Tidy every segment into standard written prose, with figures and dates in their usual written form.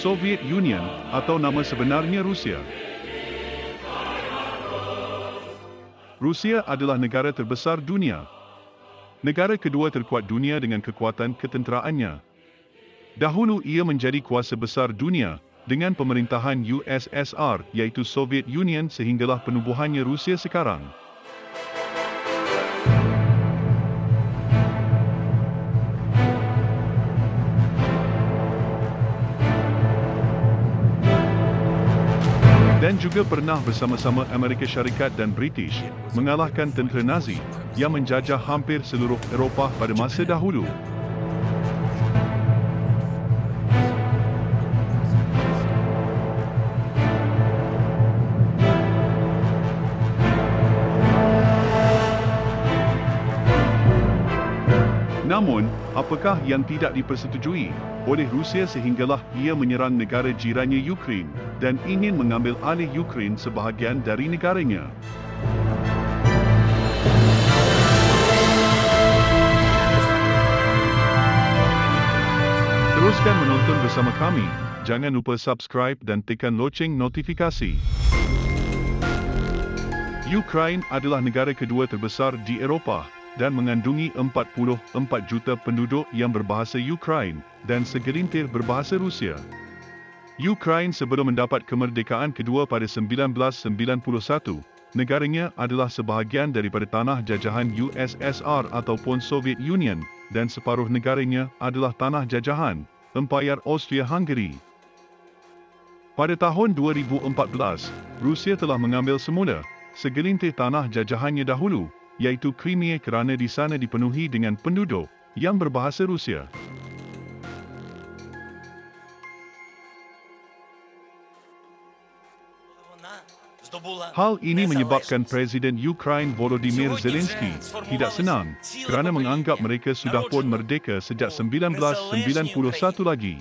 Soviet Union atau nama sebenarnya Rusia. Rusia adalah negara terbesar dunia. Negara kedua terkuat dunia dengan kekuatan ketenteraannya. Dahulu ia menjadi kuasa besar dunia dengan pemerintahan USSR iaitu Soviet Union sehinggalah penubuhannya Rusia sekarang. Dan juga pernah bersama-sama Amerika Syarikat dan British mengalahkan tentera Nazi yang menjajah hampir seluruh Eropah pada masa dahulu. Namun, apakah yang tidak dipersetujui oleh Rusia sehinggalah ia menyerang negara jirannya Ukraine dan ingin mengambil alih Ukraine sebahagian dari negaranya? Teruskan menonton bersama kami. Jangan lupa subscribe dan tekan loceng notifikasi. Ukraine adalah negara kedua terbesar di Eropah dan mengandungi 44 juta penduduk yang berbahasa Ukraine dan segelintir berbahasa Rusia. Ukraine sebelum mendapat kemerdekaan kedua pada 1991, negaranya adalah sebahagian daripada tanah jajahan USSR ataupun Soviet Union dan separuh negaranya adalah tanah jajahan Empayar Austria-Hungary. Pada tahun 2014, Rusia telah mengambil semula segelintir tanah jajahannya dahulu, iaitu Crimea kerana di sana dipenuhi dengan penduduk yang berbahasa Rusia. Hal ini menyebabkan Presiden Ukraine Volodymyr Zelensky tidak senang kerana menganggap mereka sudah pun merdeka sejak 1991 lagi.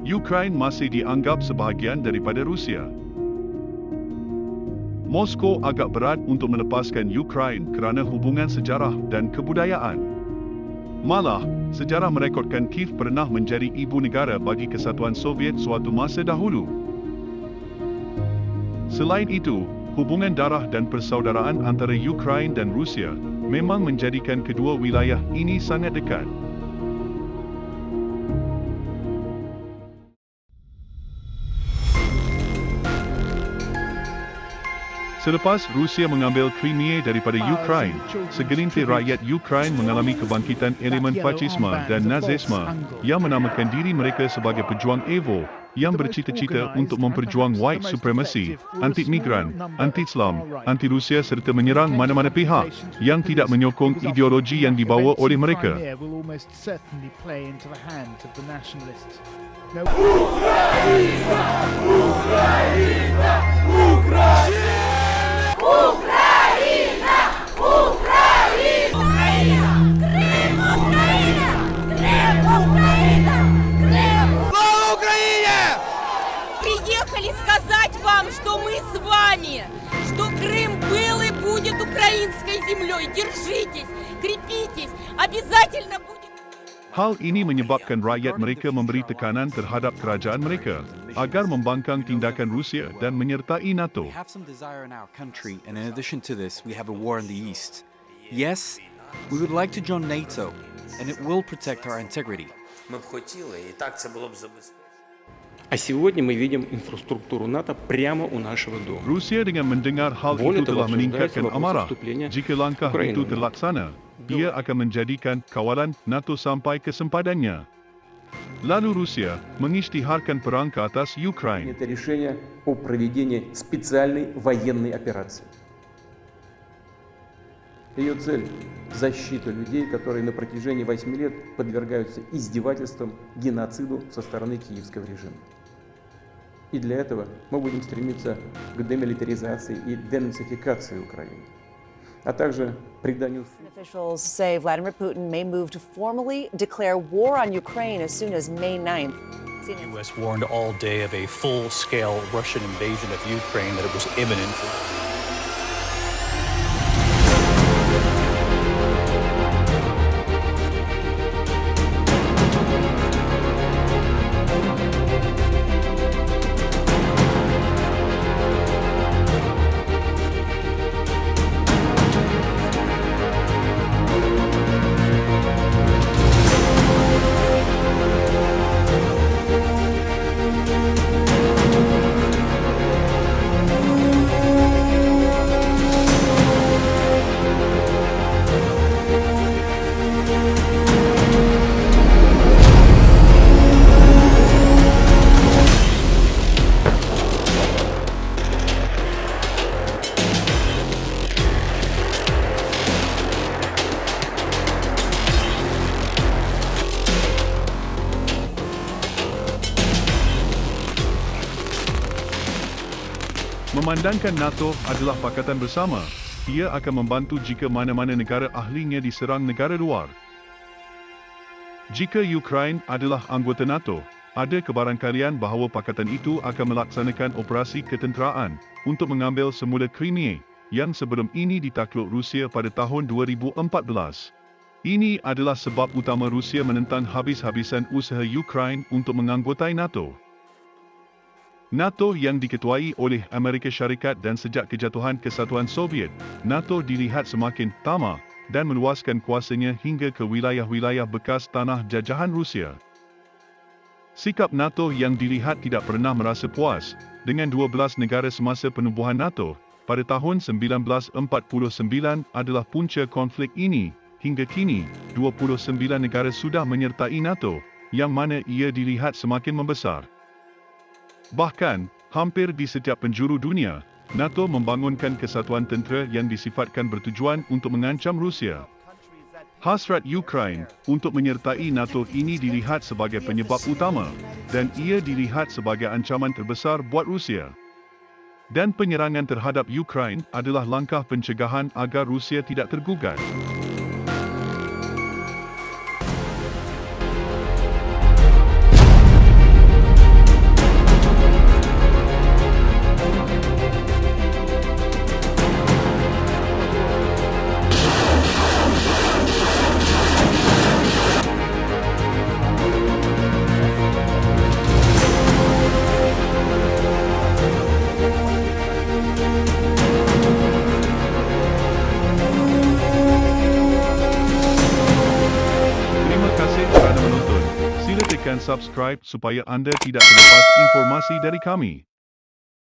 Ukraine masih dianggap sebahagian daripada Rusia. Moskow agak berat untuk melepaskan Ukraine kerana hubungan sejarah dan kebudayaan. Malah, sejarah merekodkan Kiev pernah menjadi ibu negara bagi Kesatuan Soviet suatu masa dahulu. Selain itu, hubungan darah dan persaudaraan antara Ukraine dan Rusia memang menjadikan kedua wilayah ini sangat dekat. Selepas Rusia mengambil Crimea daripada Ukraine, segelintir rakyat Ukraine mengalami kebangkitan elemen fascisme dan Nazisme yang menamakan diri mereka sebagai pejuang Evo yang bercita-cita untuk memperjuang white supremacy, anti-migran, anti-Islam, anti-Rusia serta menyerang mana-mana pihak yang tidak menyokong ideologi yang dibawa oleh mereka. Ukraina! Ukraina! Ukraina! Украина! Украина! Крым! Украина! Крым! Украина! Крым! Слава Украине! Приехали сказать вам, что мы с вами, что Крым был и будет украинской землей. Держитесь, крепитесь, обязательно будет. Hal ini menyebabkan rakyat mereka memberi tekanan terhadap kerajaan mereka agar membangkang tindakan Rusia dan menyertai NATO. We have some desire in our country, and in addition to this, we have a war in the east. Yes, we would like to join NATO, and it will protect our integrity. Ми б хотіли, і так це було б забезпечено. А сегодня мы видим инфраструктуру НАТО прямо у нашего дома. Rusia dengan mendengar hal itu telah meningkatkan amarah. Jika langkah itu terlaksana, ia akan menjadikan kawalan NATO sampai ke sempadannya. Lalu Rusia mengisytiharkan perang ke atas Ukraine. Это решение о проведении специальной военной операции. Ее цель – защита людей, которые на протяжении 8 лет подвергаются издевательствам, геноциду со стороны киевского режима. И для этого мы будем стремиться к демилитаризации и денацификации Украины, а также приданию... Officials say Vladimir Putin may move to formally declare war on Ukraine as soon as May 9th. The U.S. warned all day of a full-scale Russian invasion of Ukraine, that it was imminent. Memandangkan NATO adalah pakatan bersama, ia akan membantu jika mana-mana negara ahlinya diserang negara luar. Jika Ukraine adalah anggota NATO, ada kebarangkalian bahawa pakatan itu akan melaksanakan operasi ketenteraan untuk mengambil semula Crimea yang sebelum ini ditakluk Rusia pada tahun 2014. Ini adalah sebab utama Rusia menentang habis-habisan usaha Ukraine untuk menganggotai NATO. NATO yang diketuai oleh Amerika Syarikat dan sejak kejatuhan Kesatuan Soviet, NATO dilihat semakin tamak dan meluaskan kuasanya hingga ke wilayah-wilayah bekas tanah jajahan Rusia. Sikap NATO yang dilihat tidak pernah merasa puas dengan 12 negara semasa penubuhan NATO pada tahun 1949 adalah punca konflik ini. Hingga kini, 29 negara sudah menyertai NATO, yang mana ia dilihat semakin membesar. Bahkan, hampir di setiap penjuru dunia, NATO membangunkan kesatuan tentera yang disifatkan bertujuan untuk mengancam Rusia. Hasrat Ukraine untuk menyertai NATO ini dilihat sebagai penyebab utama, dan ia dilihat sebagai ancaman terbesar buat Rusia. Dan penyerangan terhadap Ukraine adalah langkah pencegahan agar Rusia tidak tergugat. Sila tekan subscribe supaya anda tidak terlepas informasi dari kami.